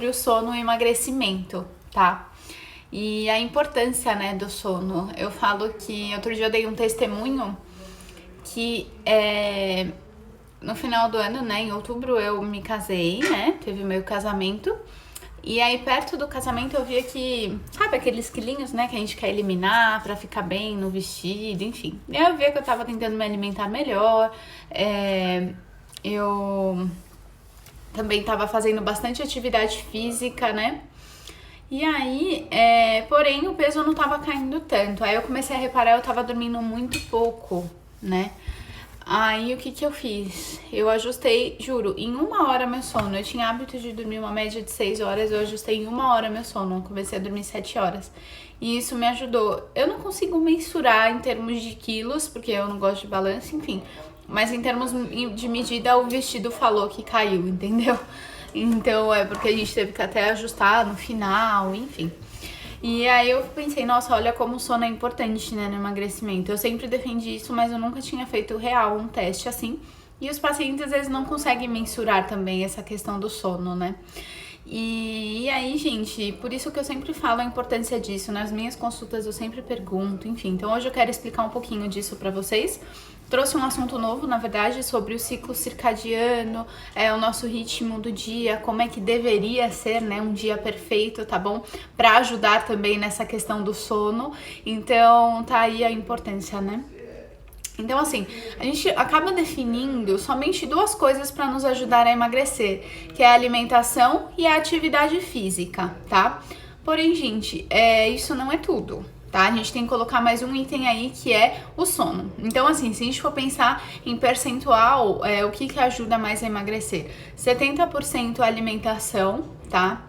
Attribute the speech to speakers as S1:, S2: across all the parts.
S1: o sono e o emagrecimento, tá? E a importância, né, do sono. Eu falo que outro dia eu dei um testemunho que no final do ano, né, em outubro eu me casei, né, teve o meu casamento. E aí perto do casamento eu via que, sabe aqueles quilinhos, né, que a gente quer eliminar pra ficar bem no vestido, enfim. E aí eu via que eu tava tentando me alimentar melhor, eu também tava fazendo bastante atividade física, né. E aí, porém, o peso não tava caindo tanto. Aí eu comecei a reparar, eu tava dormindo muito pouco, né? Aí o que eu fiz? Eu ajustei, juro, em 1 hora meu sono. Eu tinha hábito de dormir uma média de 6 horas, eu ajustei em 1 hora meu sono. Eu comecei a dormir 7 horas. E isso me ajudou. Eu não consigo mensurar em termos de quilos, porque eu não gosto de balanço, enfim. Mas em termos de medida, o vestido falou que caiu, entendeu? Então é porque a gente teve que até ajustar no final, enfim. E aí eu pensei, nossa, olha como o sono é importante, né, no emagrecimento. Eu sempre defendi isso, mas eu nunca tinha feito real um teste assim. E os pacientes às vezes não conseguem mensurar também essa questão do sono, né? E aí, gente, por isso que eu sempre falo a importância disso. Nas minhas consultas eu sempre pergunto, enfim. Então hoje eu quero explicar um pouquinho disso pra vocês. Trouxe um assunto novo, na verdade, sobre o ciclo circadiano, o nosso ritmo do dia, como é que deveria ser, né, um dia perfeito, tá bom? Pra ajudar também nessa questão do sono. Então, tá aí a importância, né? Então, assim, a gente acaba definindo somente 2 coisas para nos ajudar a emagrecer, que é a alimentação e a atividade física, tá? Porém, gente, isso não é tudo, tá? A gente tem que colocar mais um item aí, que é o sono. Então, assim, se a gente for pensar em percentual, o que ajuda mais a emagrecer? 70% alimentação, tá?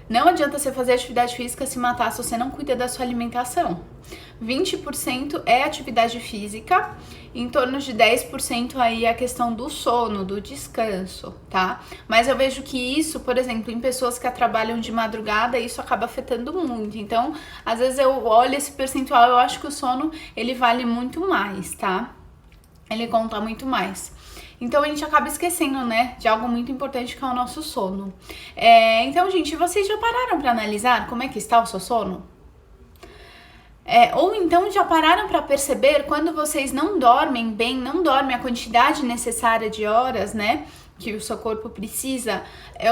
S1: Não adianta você fazer atividade física se matar se você não cuida da sua alimentação. 20% é atividade física, em torno de 10% aí a questão do sono, do descanso, tá? Mas eu vejo que isso, por exemplo, em pessoas que trabalham de madrugada, isso acaba afetando muito. Então, às vezes eu olho esse percentual, eu acho que o sono, ele vale muito mais, tá? Ele conta muito mais. Então a gente acaba esquecendo, né, de algo muito importante, que é o nosso sono. Então, gente, vocês já pararam para analisar como é que está o seu sono? Ou então já pararam para perceber quando vocês não dormem bem, não dormem a quantidade necessária de horas, né, que o seu corpo precisa?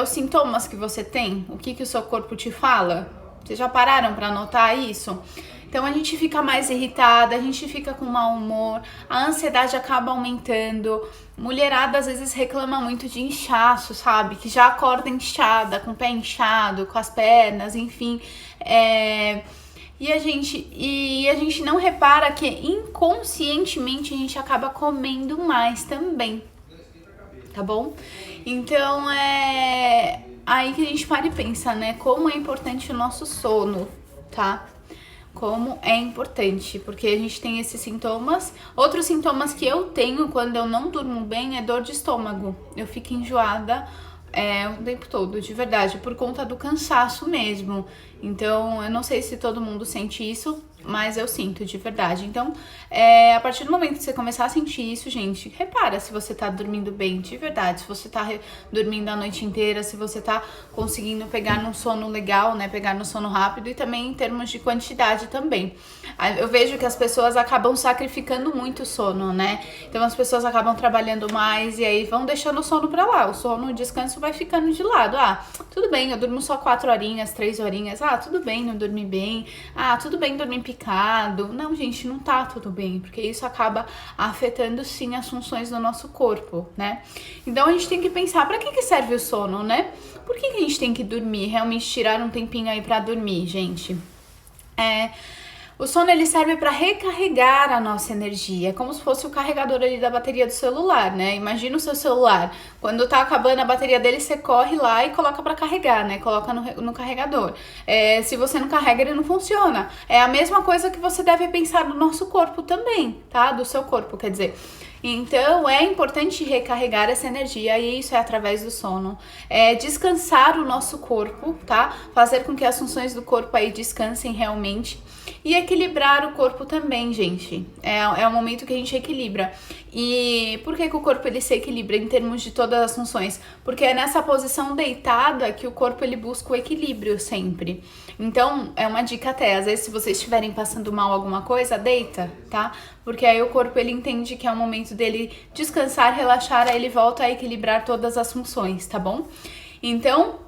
S1: Os sintomas que você tem? O que o seu corpo te fala? Vocês já pararam para notar isso? Então a gente fica mais irritada, a gente fica com mau humor, a ansiedade acaba aumentando. Mulherada às vezes reclama muito de inchaço, sabe? Que já acorda inchada, com o pé inchado, com as pernas, enfim. E a gente não repara que inconscientemente a gente acaba comendo mais também, tá bom? Então é aí que a gente para e pensa, né? Como é importante o nosso sono, tá? Como é importante, porque a gente tem esses sintomas. Outros sintomas que eu tenho quando eu não durmo bem é dor de estômago. Eu fico enjoada o tempo todo, de verdade, por conta do cansaço mesmo. Então, eu não sei se todo mundo sente isso, mas eu sinto, de verdade. Então, a partir do momento que você começar a sentir isso, gente, repara se você tá dormindo bem, de verdade. Se você tá dormindo a noite inteira, se você tá conseguindo pegar num sono legal, né? Pegar no sono rápido, e também em termos de quantidade também. Eu vejo que as pessoas acabam sacrificando muito o sono, né? Então, as pessoas acabam trabalhando mais e aí vão deixando o sono pra lá. O sono, o descanso vai ficando de lado. Ah, tudo bem, eu durmo só 4 horinhas, 3 horinhas. Ah, tudo bem, não dormi bem. Ah, tudo bem dormir picado. Não, gente, não tá tudo bem, porque isso acaba afetando sim as funções do nosso corpo, né? Então a gente tem que pensar, pra que serve o sono, né? Por que a gente tem que dormir? Realmente tirar um tempinho aí pra dormir, gente? O sono, ele serve para recarregar a nossa energia, é como se fosse o carregador ali da bateria do celular, né? Imagina o seu celular, quando tá acabando a bateria dele, você corre lá e coloca para carregar, né? Coloca no carregador. Se você não carrega, ele não funciona. É a mesma coisa que você deve pensar do nosso corpo também, tá? Do seu corpo, quer dizer. Então, é importante recarregar essa energia, e isso é através do sono. Descansar o nosso corpo, tá? Fazer com que as funções do corpo aí descansem realmente. E equilibrar o corpo também, gente. É o momento que a gente equilibra. E por que o corpo ele se equilibra em termos de todas as funções? Porque é nessa posição deitada que o corpo ele busca o equilíbrio sempre. Então, é uma dica até, às vezes se vocês estiverem passando mal alguma coisa, deita, tá? Porque aí o corpo ele entende que é o momento dele descansar, relaxar, aí ele volta a equilibrar todas as funções, tá bom? Então,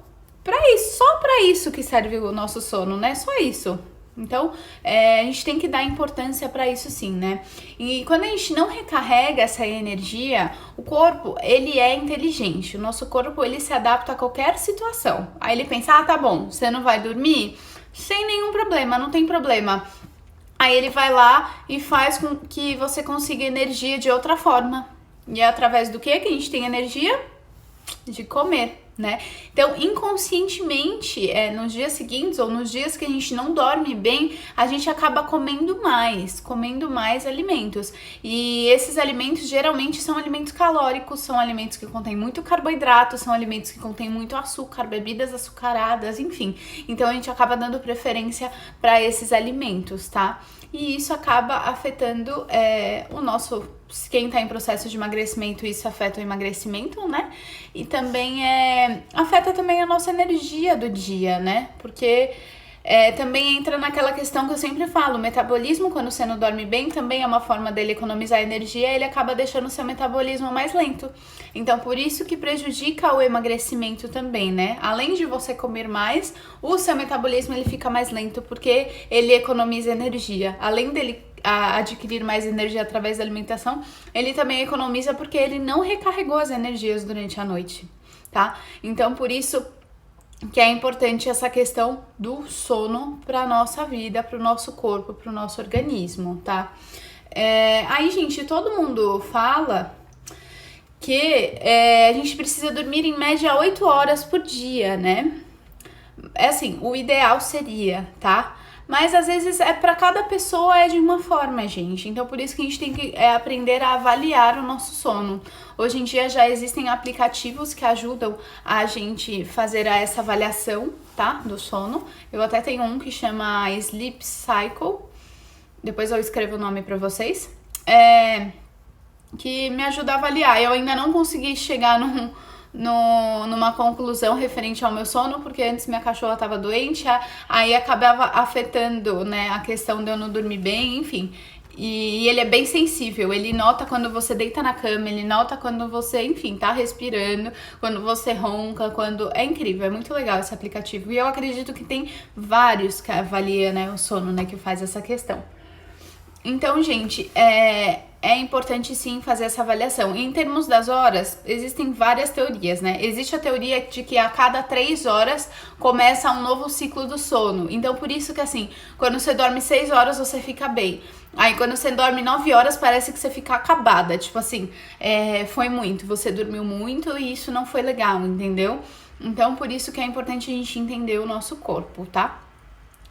S1: só pra isso que serve o nosso sono, né? Só isso. Então, a gente tem que dar importância para isso sim, né? E quando a gente não recarrega essa energia, o corpo, ele é inteligente. O nosso corpo, ele se adapta a qualquer situação. Aí ele pensa, tá bom, você não vai dormir? Sem nenhum problema, não tem problema. Aí ele vai lá e faz com que você consiga energia de outra forma. E é através do que a gente tem energia? De comer, né? Então, inconscientemente, nos dias seguintes ou nos dias que a gente não dorme bem, a gente acaba comendo mais alimentos. E esses alimentos geralmente são alimentos calóricos, são alimentos que contêm muito carboidrato, são alimentos que contêm muito açúcar, bebidas açucaradas, enfim. Então, a gente acaba dando preferência para esses alimentos, tá? E isso acaba afetando o nosso... Quem tá em processo de emagrecimento, isso afeta o emagrecimento, né? E também afeta também a nossa energia do dia, né? Porque também entra naquela questão que eu sempre falo, o metabolismo, quando você não dorme bem, também é uma forma dele economizar energia, ele acaba deixando o seu metabolismo mais lento. Então, por isso que prejudica o emagrecimento também, né? Além de você comer mais, o seu metabolismo ele fica mais lento, porque ele economiza energia. Além dele adquirir mais energia através da alimentação, ele também economiza porque ele não recarregou as energias durante a noite, tá? Então, por isso que é importante essa questão do sono para nossa vida, para o nosso corpo, para o nosso organismo, tá? Aí, gente, todo mundo fala que a gente precisa dormir em média 8 horas por dia, né? Assim, o ideal seria, tá? Mas às vezes para cada pessoa é de uma forma, gente. Então por isso que a gente tem que aprender a avaliar o nosso sono. Hoje em dia já existem aplicativos que ajudam a gente fazer essa avaliação, tá? Do sono. Eu até tenho um que chama Sleep Cycle. Depois eu escrevo o nome para vocês. Que me ajuda a avaliar. Eu ainda não consegui chegar numa conclusão referente ao meu sono, porque antes minha cachorra estava doente, aí acabava afetando, né, a questão de eu não dormir bem, enfim. E ele é bem sensível, ele nota quando você deita na cama, ele nota quando você, enfim, tá respirando, quando você ronca, quando... É incrível, é muito legal esse aplicativo. E eu acredito que tem vários que avalia, né, o sono, né, que faz essa questão. Então, gente, é importante sim fazer essa avaliação. E em termos das horas, existem várias teorias, né? Existe a teoria de que a cada 3 horas começa um novo ciclo do sono. Então, por isso que assim, quando você dorme 6 horas, você fica bem. Aí, quando você dorme 9 horas, parece que você fica acabada. Tipo assim, foi muito, você dormiu muito e isso não foi legal, entendeu? Então, por isso que é importante a gente entender o nosso corpo, tá?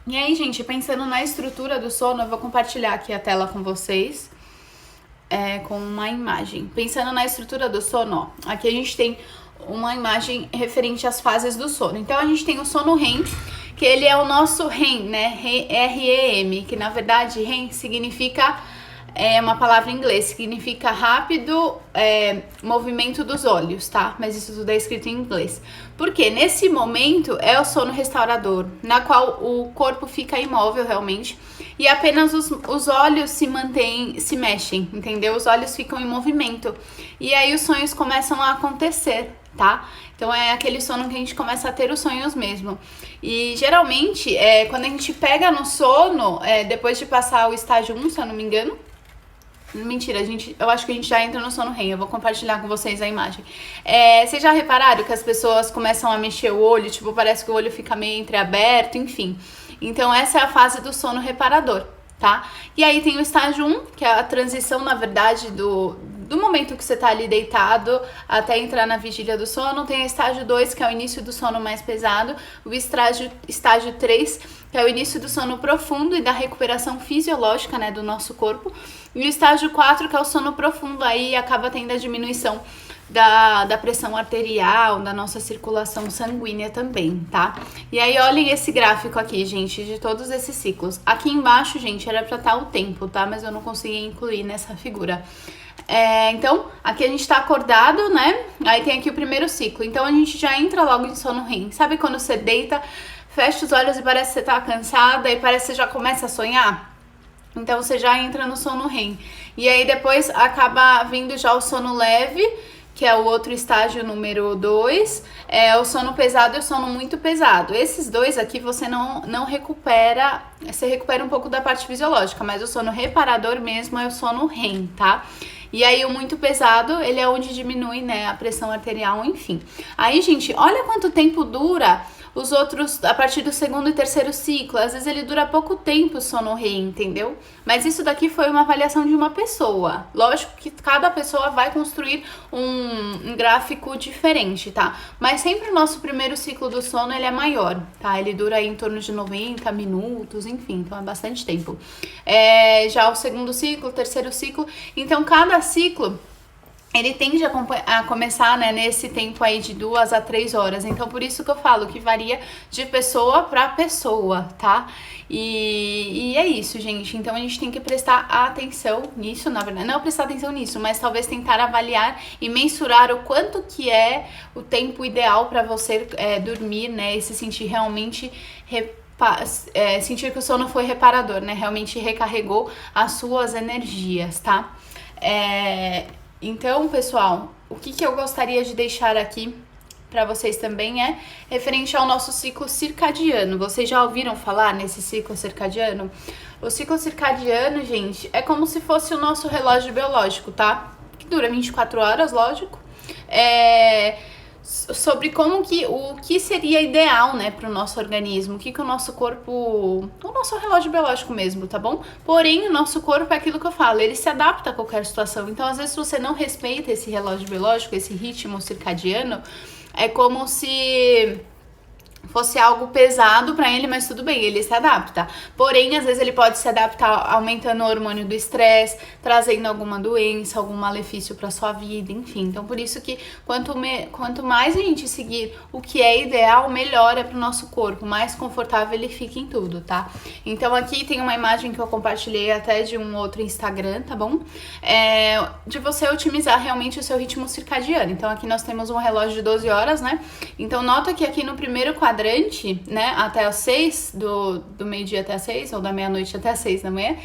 S1: E aí, gente, pensando na estrutura do sono, eu vou compartilhar aqui a tela com vocês, com uma imagem. Pensando na estrutura do sono, ó, aqui a gente tem uma imagem referente às fases do sono. Então, a gente tem o sono REM, que ele é o nosso REM, né? REM, que na verdade REM significa... uma palavra em inglês, significa rápido movimento dos olhos, tá? Mas isso tudo é escrito em inglês. Porque nesse momento é o sono restaurador, na qual o corpo fica imóvel realmente e apenas os olhos se mexem, entendeu? Os olhos ficam em movimento e aí os sonhos começam a acontecer, tá? Então é aquele sono que a gente começa a ter os sonhos mesmo. E geralmente, quando a gente pega no sono, depois de passar o estágio 1, se eu não me engano, mentira, eu acho que a gente já entra no sono REM. Eu vou compartilhar com vocês a imagem. Vocês já repararam que as pessoas começam a mexer o olho? Tipo, parece que o olho fica meio entreaberto, enfim. Então, essa é a fase do sono reparador, tá? E aí tem o estágio 1, que é a transição, na verdade, do momento que você tá ali deitado até entrar na vigília do sono. Tem o estágio 2, que é o início do sono mais pesado. O estágio 3, que é o início do sono profundo e da recuperação fisiológica, né, do nosso corpo. E o estágio 4, que é o sono profundo, aí acaba tendo a diminuição da pressão arterial, da nossa circulação sanguínea também, tá? E aí, olhem esse gráfico aqui, gente, de todos esses ciclos. Aqui embaixo, gente, era pra estar o tempo, tá? Mas eu não consegui incluir nessa figura. Então, aqui a gente tá acordado, né? Aí tem aqui o primeiro ciclo. Então, a gente já entra logo em sono REM. Sabe quando você deita, fecha os olhos e parece que você tá cansada e parece que você já começa a sonhar? Então, você já entra no sono REM. E aí, depois, acaba vindo já o sono leve, que é o outro estágio número 2, é o sono pesado e o sono muito pesado. Esses dois aqui você não recupera, você recupera um pouco da parte fisiológica, mas o sono reparador mesmo é o sono REM, tá? E aí o muito pesado, ele é onde diminui, né, a pressão arterial, enfim. Aí, gente, olha quanto tempo dura os outros, a partir do segundo e terceiro ciclo. Às vezes ele dura pouco tempo o sono REM, entendeu? Mas isso daqui foi uma avaliação de uma pessoa. Lógico que cada pessoa vai construir um gráfico diferente, tá? Mas sempre o nosso primeiro ciclo do sono, ele é maior, tá? Ele dura aí em torno de 90 minutos, enfim, então é bastante tempo. Já o segundo ciclo, o terceiro ciclo, então cada ciclo ele tende a começar, né, nesse tempo aí de 2 a 3 horas. Então, por isso que eu falo que varia de pessoa para pessoa, tá? E é isso, gente. Então, a gente tem que prestar atenção nisso, na verdade. Não prestar atenção nisso, mas talvez tentar avaliar e mensurar o quanto que é o tempo ideal para você dormir, né? E se sentir realmente sentir que o sono foi reparador, né? Realmente recarregou as suas energias, tá? Então, pessoal, o que eu gostaria de deixar aqui para vocês também é referente ao nosso ciclo circadiano. Vocês já ouviram falar nesse ciclo circadiano? O ciclo circadiano, gente, é como se fosse o nosso relógio biológico, tá? Que dura 24 horas, lógico. Sobre o que seria ideal, né, para o nosso organismo, o que o nosso corpo, o nosso relógio biológico mesmo, tá bom? Porém, o nosso corpo é aquilo que eu falo, ele se adapta a qualquer situação. Então, às vezes, você não respeita esse relógio biológico, esse ritmo circadiano, é como se fosse algo pesado pra ele, mas tudo bem, ele se adapta. Porém, às vezes ele pode se adaptar aumentando o hormônio do estresse, trazendo alguma doença, algum malefício pra sua vida, enfim. Então, por isso que quanto mais a gente seguir o que é ideal, melhor é pro nosso corpo, mais confortável ele fica em tudo, tá? Então, aqui tem uma imagem que eu compartilhei até de um outro Instagram, tá bom? De você otimizar realmente o seu ritmo circadiano. Então, aqui nós temos um relógio de 12 horas, né? Então, nota que aqui no primeiro quadrante, né, até as 6, do meio-dia até as 6, ou da meia-noite até as 6 da manhã,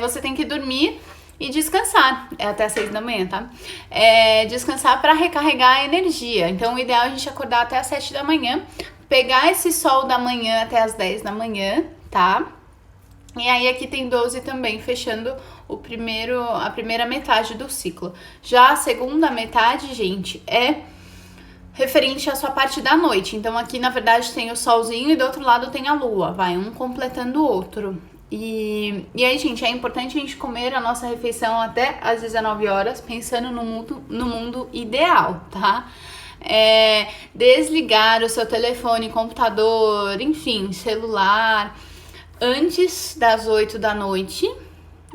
S1: você tem que dormir e descansar, até as 6 da manhã, tá? Descansar para recarregar a energia. Então, o ideal é a gente acordar até as 7 da manhã, pegar esse sol da manhã até as 10 da manhã, tá? E aí aqui tem 12 também, fechando a primeira metade do ciclo. Já a segunda metade, gente, referente à sua parte da noite. Então, aqui, na verdade, tem o solzinho e do outro lado tem a lua. Vai um completando o outro. E aí, gente, é importante a gente comer a nossa refeição até às 19 horas, pensando no mundo ideal, tá? Desligar o seu telefone, computador, enfim, celular, antes das 8 da noite.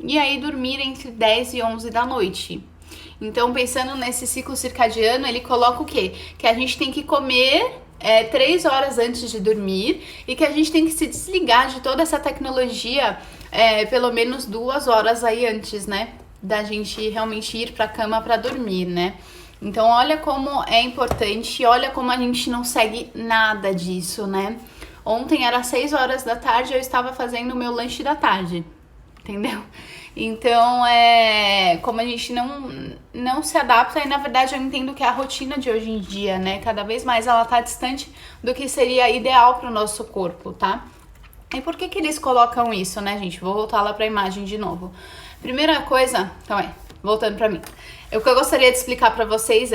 S1: E aí, dormir entre 10 e 11 da noite. Então, pensando nesse ciclo circadiano, ele coloca o quê? Que a gente tem que comer 3 horas antes de dormir e que a gente tem que se desligar de toda essa tecnologia pelo menos 2 horas aí antes, né? Da gente realmente ir pra cama pra dormir, né? Então, olha como é importante, olha como a gente não segue nada disso, né? Ontem era 6 horas da tarde, eu estava fazendo o meu lanche da tarde, entendeu? Então, como a gente não se adapta, e na verdade eu entendo que é a rotina de hoje em dia, né? Cada vez mais ela tá distante do que seria ideal pro nosso corpo, tá? E por que eles colocam isso, né, gente? Vou voltar lá pra imagem de novo. Primeira coisa, voltando pra mim. O que eu gostaria de explicar pra vocês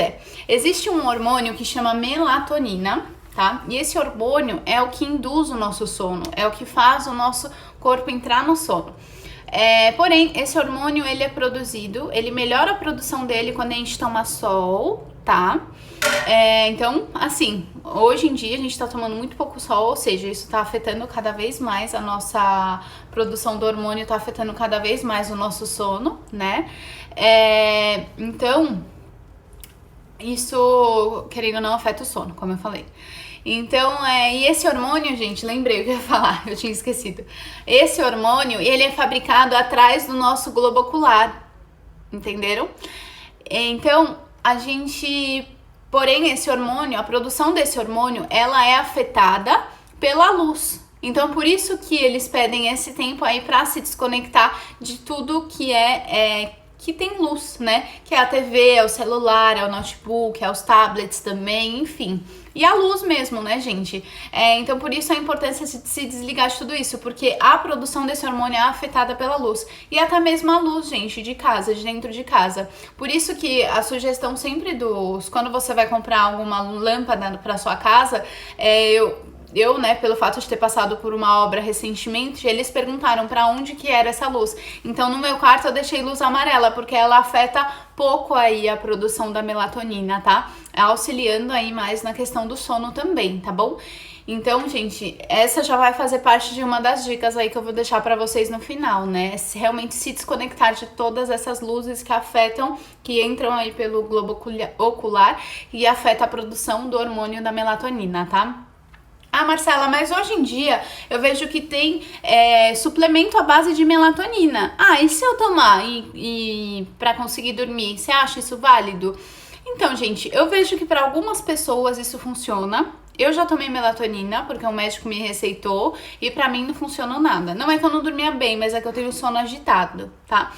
S1: existe um hormônio que chama melatonina, tá? E esse hormônio é o que induz o nosso sono, é o que faz o nosso corpo entrar no sono. Porém, esse hormônio, ele é produzido, ele melhora a produção dele quando a gente toma sol, tá? Então, assim, hoje em dia a gente tá tomando muito pouco sol, ou seja, isso tá afetando cada vez mais a nossa produção do hormônio, tá afetando cada vez mais o nosso sono, né? Então, isso, querendo ou não, afeta o sono, como eu falei. Então, e esse hormônio, gente, lembrei o que eu ia falar, eu tinha esquecido. Esse hormônio, ele é fabricado atrás do nosso globo ocular, entenderam? Então, porém, esse hormônio, a produção desse hormônio, ela é afetada pela luz. Então, por isso que eles pedem esse tempo aí para se desconectar de tudo que que tem luz, né? Que é a TV, é o celular, é o notebook, é os tablets também, enfim. E a luz mesmo, né, gente? Então, por isso a importância de se desligar de tudo isso, porque a produção desse hormônio é afetada pela luz. E até mesmo a luz, gente, de casa, de dentro de casa. Por isso que a sugestão sempre quando você vai comprar alguma lâmpada para sua casa, né, pelo fato de ter passado por uma obra recentemente, eles perguntaram para onde que era essa luz. Então, no meu quarto eu deixei luz amarela, porque ela afeta pouco aí a produção da melatonina, tá? Auxiliando aí mais na questão do sono também, tá bom? Então, gente, essa já vai fazer parte de uma das dicas aí que eu vou deixar para vocês no final, né? Realmente se desconectar de todas essas luzes que afetam, que entram aí pelo globo ocular e afeta a produção do hormônio da melatonina, tá? Ah, Marcela, mas hoje em dia eu vejo que tem suplemento à base de melatonina. Ah, e se eu tomar para conseguir dormir, você acha isso válido? Então, gente, eu vejo que para algumas pessoas isso funciona. Eu já tomei melatonina porque o médico me receitou e pra mim não funcionou nada. Não é que eu não dormia bem, mas é que eu tenho sono agitado, tá?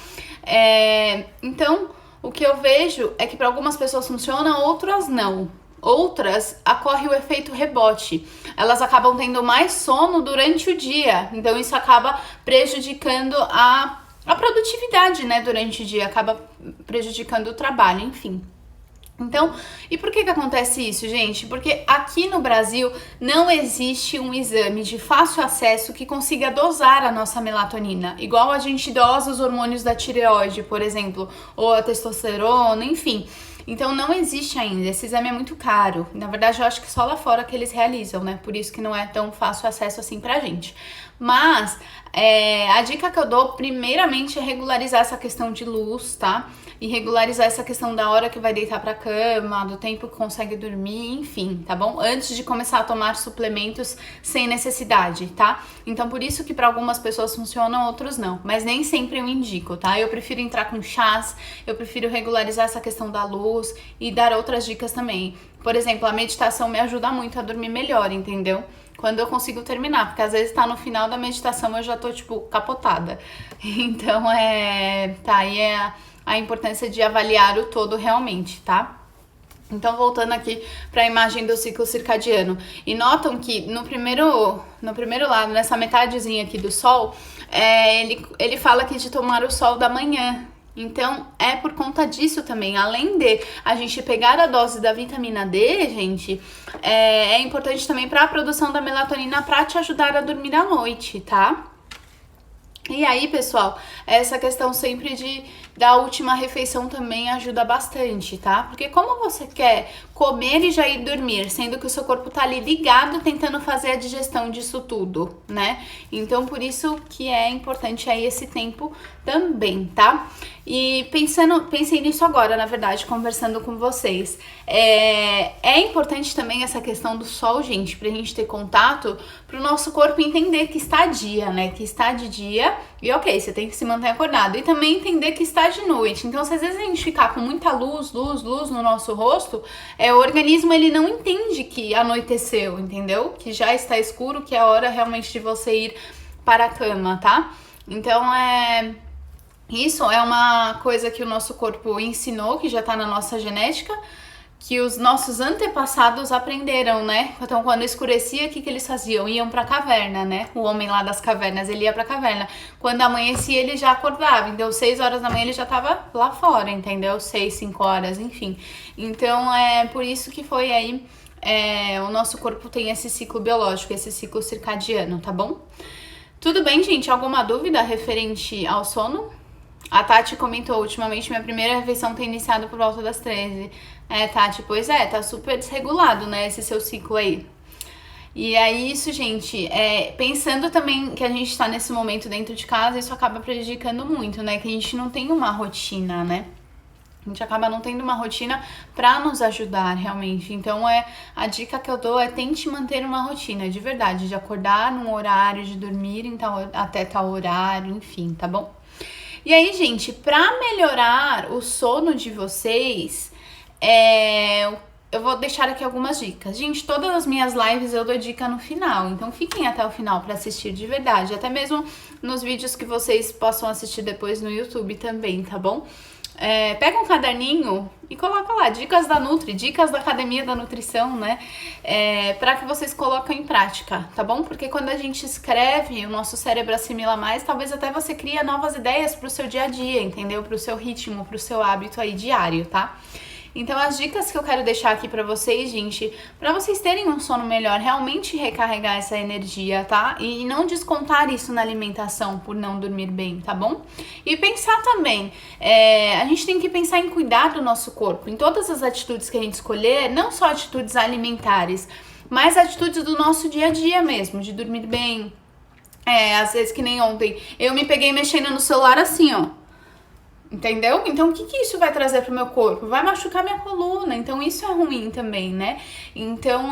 S1: Então, o que eu vejo é que para algumas pessoas funciona, outras não. Outras, ocorre o efeito rebote. Elas acabam tendo mais sono durante o dia. Então, isso acaba prejudicando a produtividade, né? Durante o dia. Acaba prejudicando o trabalho, enfim. Então, e por que acontece isso, gente? Porque aqui no Brasil não existe um exame de fácil acesso que consiga dosar a nossa melatonina, igual a gente dosa os hormônios da tireoide, por exemplo, ou a testosterona, enfim. Então não existe ainda, esse exame é muito caro. Na verdade, eu acho que só lá fora que eles realizam, né? Por isso que não é tão fácil acesso assim pra gente. Mas a dica que eu dou, primeiramente, é regularizar essa questão de luz, tá? E regularizar essa questão da hora que vai deitar pra cama, do tempo que consegue dormir, enfim, tá bom? Antes de começar a tomar suplementos sem necessidade, tá? Então, por isso que para algumas pessoas funcionam, outros não. Mas nem sempre eu indico, tá? Eu prefiro entrar com chás, eu prefiro regularizar essa questão da luz e dar outras dicas também. Por exemplo, a meditação me ajuda muito a dormir melhor, entendeu? Quando eu consigo terminar, porque às vezes tá no final da meditação eu já tô, tipo, capotada. Então, tá, aí a importância de avaliar o todo realmente, tá? Então, voltando aqui para a imagem do ciclo circadiano. E notam que no primeiro lado, nessa metadezinha aqui do sol, ele fala aqui de tomar o sol da manhã. Então, é por conta disso também. Além de a gente pegar a dose da vitamina D, gente, é importante também para a produção da melatonina para te ajudar a dormir à noite, tá? E aí, pessoal, essa questão sempre da última refeição também ajuda bastante, tá? Porque como você quer comer e já ir dormir, sendo que o seu corpo tá ali ligado tentando fazer a digestão disso tudo, né? Então, por isso que é importante aí esse tempo também, tá? E pensei nisso agora, na verdade, conversando com vocês. É importante também essa questão do sol, gente, pra gente ter contato, pro nosso corpo entender que está dia, né? Que está de dia e ok, você tem que se manter acordado. E também entender que está de noite. Então, se às vezes a gente ficar com muita luz no nosso rosto, o organismo ele não entende que anoiteceu, entendeu? Que já está escuro, que é a hora realmente de você ir para a cama, tá? Então, isso é uma coisa que o nosso corpo ensinou, que já tá na nossa genética, que os nossos antepassados aprenderam, né? Então, quando escurecia, o que eles faziam? Iam pra caverna, né? O homem lá das cavernas, ele ia pra caverna. Quando amanhecia, ele já acordava. Então, 6 horas da manhã, ele já tava lá fora, entendeu? 6, 5 horas, enfim. Então, é por isso que foi aí... o nosso corpo tem esse ciclo biológico, esse ciclo circadiano, tá bom? Tudo bem, gente? Alguma dúvida referente ao sono? A Tati comentou, ultimamente minha primeira refeição tem iniciado por volta das 13. Tati, pois tá super desregulado, né, esse seu ciclo aí. E aí isso, gente, pensando também que a gente tá nesse momento dentro de casa, isso acaba prejudicando muito, né, que a gente não tem uma rotina, né. A gente acaba não tendo uma rotina para nos ajudar realmente. Então, a dica que eu dou é tente manter uma rotina de verdade, de acordar num horário, de dormir então, até tal horário, enfim, tá bom? E aí, gente, para melhorar o sono de vocês, eu vou deixar aqui algumas dicas. Gente, todas as minhas lives eu dou dica no final, então fiquem até o final para assistir de verdade, até mesmo nos vídeos que vocês possam assistir depois no YouTube também, tá bom? Pega um caderninho e coloca lá, dicas da Nutri, dicas da Academia da Nutrição, né? Para que vocês coloquem em prática, tá bom? Porque quando a gente escreve, o nosso cérebro assimila mais, talvez até você crie novas ideias pro seu dia a dia, entendeu? Pro seu ritmo, pro seu hábito aí diário, tá? Então, as dicas que eu quero deixar aqui pra vocês, gente, pra vocês terem um sono melhor, realmente recarregar essa energia, tá? E não descontar isso na alimentação por não dormir bem, tá bom? E pensar também, a gente tem que pensar em cuidar do nosso corpo, em todas as atitudes que a gente escolher, não só atitudes alimentares, mas atitudes do nosso dia a dia mesmo, de dormir bem. Às vezes que nem ontem, eu me peguei mexendo no celular assim, ó. Entendeu? Então, o que isso vai trazer pro meu corpo? Vai machucar minha coluna, então isso é ruim também, né? Então,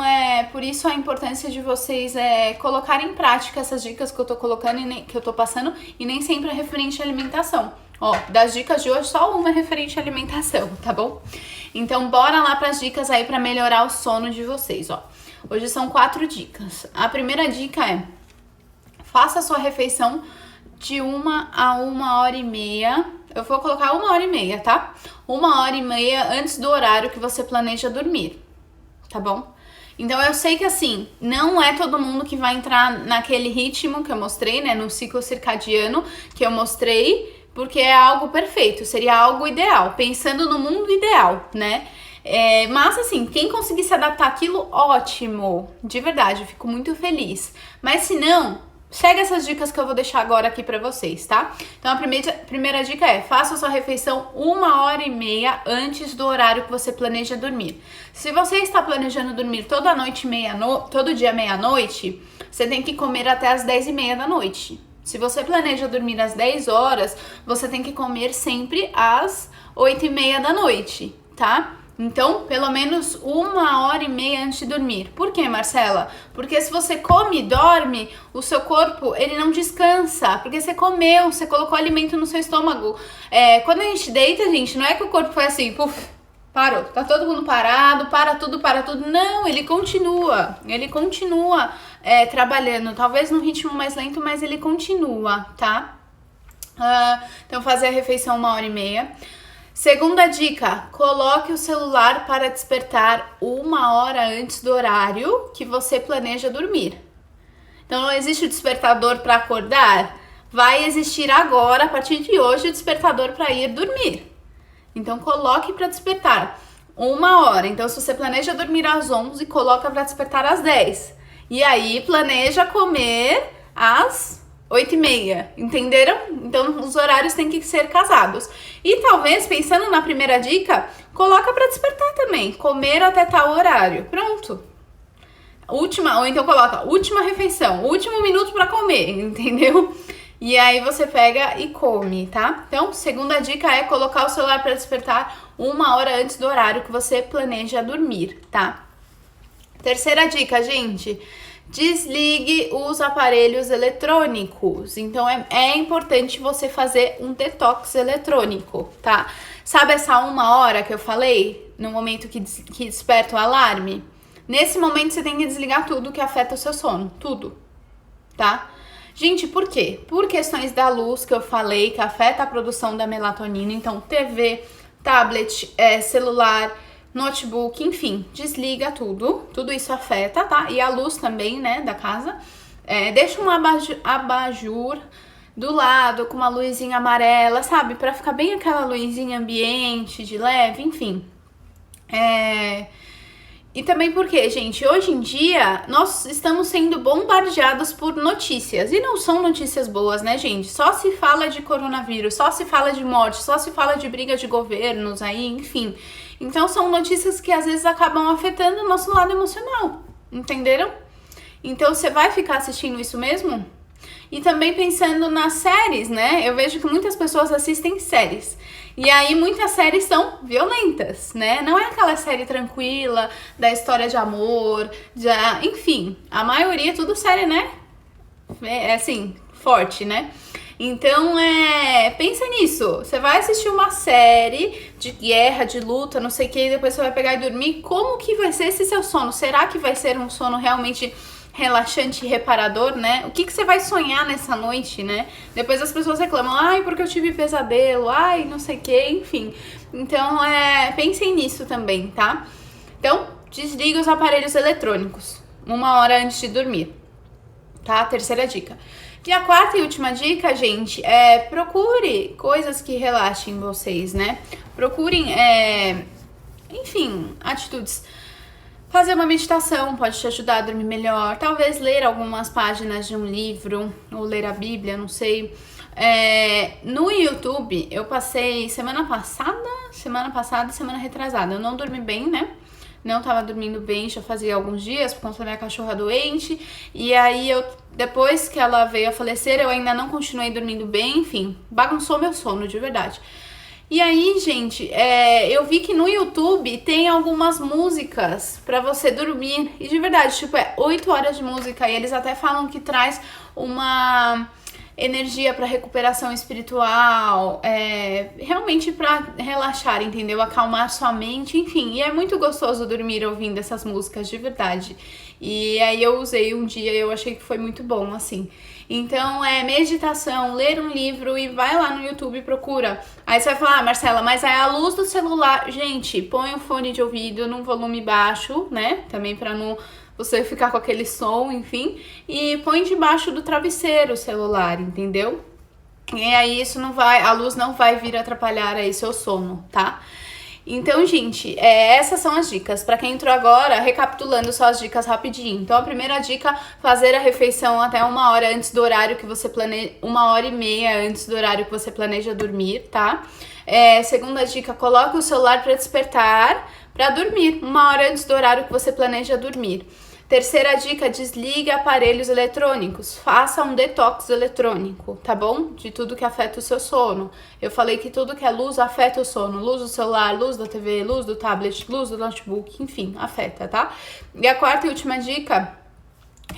S1: por isso a importância de vocês colocarem em prática essas dicas que eu tô colocando que eu tô passando, e nem sempre é referente à alimentação. Ó, das dicas de hoje, só uma é referente à alimentação, tá bom? Então, bora lá pras dicas aí pra melhorar o sono de vocês, ó. Hoje são 4 dicas. A primeira dica é: faça a sua refeição de 1 a 1h30. Eu vou colocar 1h30, tá? 1h30 antes do horário que você planeja dormir, tá bom? Então, eu sei que assim, não é todo mundo que vai entrar naquele ritmo que eu mostrei, né? No ciclo circadiano que eu mostrei, porque é algo perfeito, seria algo ideal, pensando no mundo ideal, né? Mas assim, quem conseguir se adaptar àquilo, ótimo, de verdade, eu fico muito feliz. Mas se não, segue essas dicas que eu vou deixar agora aqui pra vocês, tá? Então, a primeira dica é: faça a sua refeição 1h30 antes do horário que você planeja dormir. Se você está planejando dormir toda noite, todo dia meia-noite, você tem que comer até as 10h30 da noite. Se você planeja dormir às 10 horas, você tem que comer sempre às 8h30 da noite, tá? Então, pelo menos 1h30 antes de dormir. Por quê, Marcela? Porque se você come e dorme, o seu corpo, ele não descansa. Porque você comeu, você colocou alimento no seu estômago. Quando a gente deita, gente, não é que o corpo foi assim, puf, parou. Tá todo mundo parado, para tudo. Não, ele continua. Trabalhando. Talvez num ritmo mais lento, mas ele continua, tá? Então, fazer a refeição 1h30. Segunda dica: coloque o celular para despertar 1 hora antes do horário que você planeja dormir. Então, não existe o despertador para acordar? Vai existir agora, a partir de hoje, o despertador para ir dormir. Então, coloque para despertar 1 hora. Então, se você planeja dormir às 11, coloca para despertar às 10. E aí, planeja comer às 8h30, entenderam? Então, os horários têm que ser casados. E talvez, pensando na primeira dica, coloca para despertar também, comer até tal horário. Pronto. Ou então coloca última refeição, último minuto para comer, entendeu? E aí você pega e come, tá? Então, segunda dica é colocar o celular para despertar 1 hora antes do horário que você planeja dormir, tá? Terceira dica, gente: desligue os aparelhos eletrônicos. Então, é importante você fazer um detox eletrônico, tá? Sabe essa 1 hora que eu falei? No momento que desperta o alarme? Nesse momento, você tem que desligar tudo que afeta o seu sono. Tudo, tá? Gente, por quê? Por questões da luz que eu falei, que afeta a produção da melatonina. Então, TV, tablet, celular, notebook, enfim, desliga tudo. Tudo isso afeta, tá? E a luz também, né, da casa. Deixa um abajur do lado com uma luzinha amarela, sabe? Pra ficar bem aquela luzinha ambiente, de leve, enfim. E também porque, gente, hoje em dia nós estamos sendo bombardeados por notícias. E não são notícias boas, né, gente? Só se fala de coronavírus, só se fala de morte, só se fala de briga de governos aí, enfim. Então são notícias que às vezes acabam afetando o nosso lado emocional, entenderam? Então você vai ficar assistindo isso mesmo? E também pensando nas séries, né? Eu vejo que muitas pessoas assistem séries. E aí muitas séries são violentas, né? Não é aquela série tranquila, da história de amor, enfim, a maioria é tudo série, né? É assim, forte, né? Então, pensa nisso. Você vai assistir uma série de guerra, de luta, não sei o que, e depois você vai pegar e dormir. Como que vai ser esse seu sono? Será que vai ser um sono realmente relaxante e reparador, né? O que você vai sonhar nessa noite, né? Depois as pessoas reclamam, ai, porque eu tive pesadelo, ai, não sei o que, enfim. Então, pensem nisso também, tá? Então, desliga os aparelhos eletrônicos 1 hora antes de dormir, tá? Terceira dica. E a quarta e última dica, gente, procure coisas que relaxem vocês, né? Procurem, enfim, atitudes. Fazer uma meditação pode te ajudar a dormir melhor. Talvez ler algumas páginas de um livro, ou ler a Bíblia, não sei. No YouTube, eu passei semana passada, semana retrasada. Eu não dormi bem, né? Não tava dormindo bem, já fazia alguns dias, por conta da minha cachorra doente. E aí, depois que ela veio a falecer, eu ainda não continuei dormindo bem. Enfim, bagunçou meu sono, de verdade. E aí, gente, eu vi que no YouTube tem algumas músicas pra você dormir. E de verdade, tipo, 8 horas de música. E eles até falam que traz uma energia para recuperação espiritual, realmente para relaxar, entendeu? Acalmar sua mente, enfim. E é muito gostoso dormir ouvindo essas músicas, de verdade. E aí eu usei um dia e eu achei que foi muito bom, assim. Então, meditação, ler um livro e vai lá no YouTube e procura. Aí você vai falar, Marcela, mas é a luz do celular. Gente, põe o fone de ouvido num volume baixo, né? Também para não você ficar com aquele som, enfim. E põe debaixo do travesseiro o celular, entendeu? E aí a luz não vai vir atrapalhar aí seu sono, tá? Então, gente, essas são as dicas. Pra quem entrou agora, recapitulando só as dicas rapidinho. Então, a primeira dica, fazer a refeição até 1 hora antes do horário que você planeja, 1 hora e meia antes do horário que você planeja dormir, tá? Segunda dica, coloque o celular pra despertar, pra dormir, 1 hora antes do horário que você planeja dormir. Terceira dica, desligue aparelhos eletrônicos. Faça um detox eletrônico, tá bom? De tudo que afeta o seu sono. Eu falei que tudo que é luz afeta o sono. Luz do celular, luz da TV, luz do tablet, luz do notebook, enfim, afeta, tá? E a quarta e última dica,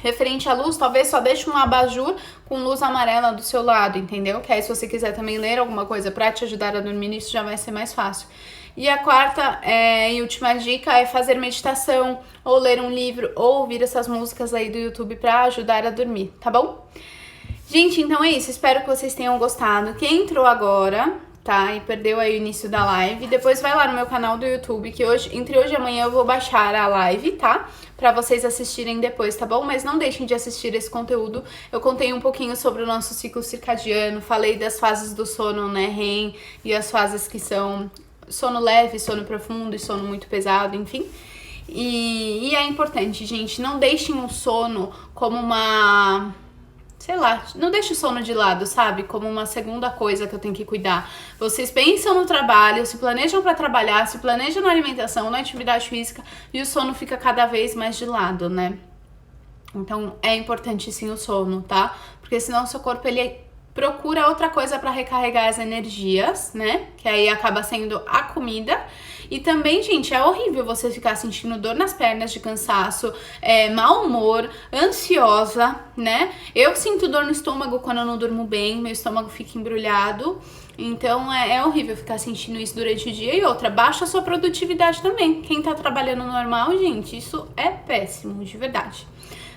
S1: referente à luz, talvez só deixe um abajur com luz amarela do seu lado, entendeu? Que aí se você quiser também ler alguma coisa pra te ajudar a dormir, isso já vai ser mais fácil. E a quarta e última dica é fazer meditação, ou ler um livro, ou ouvir essas músicas aí do YouTube pra ajudar a dormir, tá bom? Gente, então é isso, espero que vocês tenham gostado. Quem entrou agora, tá, e perdeu aí o início da live, depois vai lá no meu canal do YouTube, que entre hoje e amanhã eu vou baixar a live, tá? Pra vocês assistirem depois, tá bom? Mas não deixem de assistir esse conteúdo. Eu contei um pouquinho sobre o nosso ciclo circadiano, falei das fases do sono, né, REM, e as fases que são sono leve, sono profundo e sono muito pesado, enfim. E é importante, gente, não deixem o sono como não deixe o sono de lado, sabe? Como uma segunda coisa que eu tenho que cuidar. Vocês pensam no trabalho, se planejam para trabalhar, se planejam na alimentação, na atividade física, e o sono fica cada vez mais de lado, né? Então, é importante sim o sono, tá? Porque senão o seu corpo, ele procura outra coisa para recarregar as energias, né? Que aí acaba sendo a comida. E também, gente, é horrível você ficar sentindo dor nas pernas de cansaço, mau humor, ansiosa, né? Eu sinto dor no estômago quando eu não durmo bem, meu estômago fica embrulhado. Então, é horrível ficar sentindo isso durante o dia. E outra, baixa a sua produtividade também. Quem tá trabalhando normal, gente, isso é péssimo, de verdade.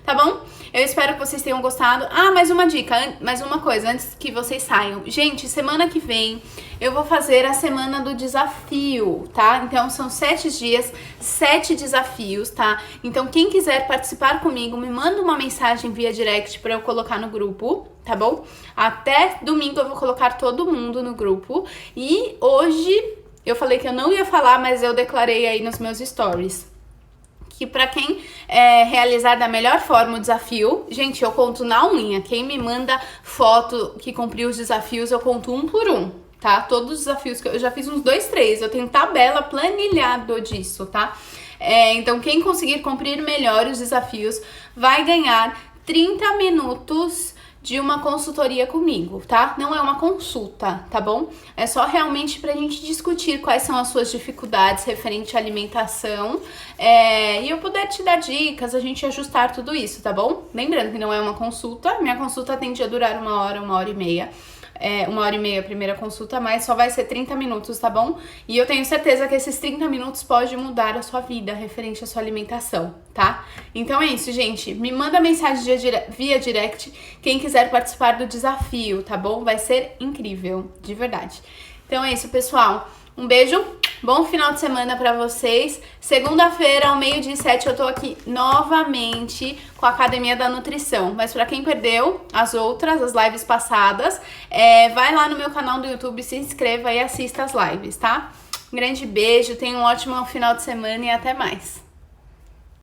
S1: Tá bom? Eu espero que vocês tenham gostado. Mais uma dica, mais uma coisa, antes que vocês saiam. Gente, semana que vem eu vou fazer a semana do desafio, tá? Então, são 7 dias, 7 desafios, tá? Então, quem quiser participar comigo, me manda uma mensagem via direct pra eu colocar no grupo, tá bom? Até domingo eu vou colocar todo mundo no grupo. E hoje, eu falei que eu não ia falar, mas eu declarei aí nos meus stories que pra quem realizar da melhor forma o desafio, gente, eu conto na unha. Quem me manda foto que cumpriu os desafios, eu conto um por um, tá? Todos os desafios que eu já fiz uns 2, 3. Eu tenho tabela planilhado disso, tá? Então, quem conseguir cumprir melhor os desafios vai ganhar 30 minutos de uma consultoria comigo, tá? Não é uma consulta, tá bom? É só realmente pra gente discutir quais são as suas dificuldades referente à alimentação, e eu poder te dar dicas, a gente ajustar tudo isso, tá bom? Lembrando que não é uma consulta, minha consulta tende a durar 1 hora e meia. 1 hora e meia a primeira consulta, mas só vai ser 30 minutos, tá bom? E eu tenho certeza que esses 30 minutos pode mudar a sua vida referente à sua alimentação, tá? Então é isso, gente. Me manda mensagem via direct quem quiser participar do desafio, tá bom? Vai ser incrível, de verdade. Então é isso, pessoal. Um beijo, bom final de semana pra vocês. Segunda-feira, ao 12h07, eu tô aqui novamente com a Academia da Nutrição. Mas pra quem perdeu as lives passadas, vai lá no meu canal do YouTube, se inscreva e assista as lives, tá? Um grande beijo, tenha um ótimo final de semana e até mais.